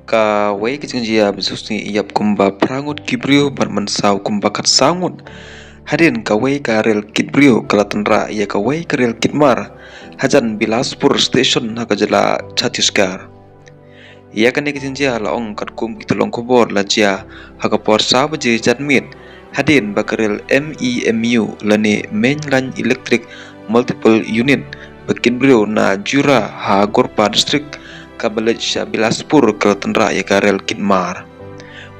Ka wai kejingjia besusni iap kumba prangut kibrio bermensau kumba kat sangut. Hadin ka wai ka rel kibrio kalatanra ia ka wai ka rel kitmar. Hajan Bilaspur station hakajala Chhattisgarh. Ia kani kejingjia laong kat kum kitolong kubor lajia hakapor sabaje jadmit. Hadin bakarel MEMU lani mainline electric multiple unit bakibrio na jura ha Gorpa district Kabalej Bilaspur kalatanra ya karel kitmar.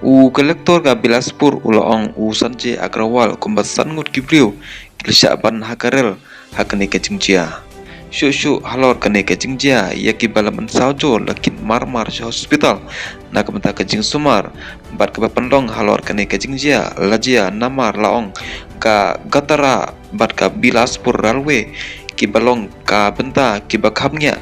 U kolektor ka Bilaspur ulaong u Sanjay Agrawal kumbasan ngut kibrio kilsya ban hakarel hakane kejingjia. Syuk halor kane kejingjia ya kibalaman saujo lakit marmar hospital na kabenta kejing sumar bat kabapandong halor kane kejingjia lajia namar laong ka gatara bat ka Bilaspur railway kibalong ka benta kibakhamnya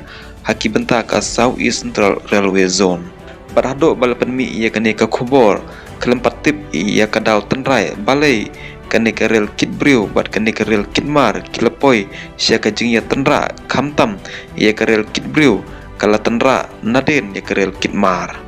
haki benta ka South East Central Railway Zone. Barhado balapan mi ia kane ka khubor kelempat tip ia ka dal tenrai balai kane ka rel kitbrio bat kane ka rel kitmar kilepoi sia ka jingya tenra khamtam ia ka rel kitbrio kala tenra naden ia ka rel kitmar.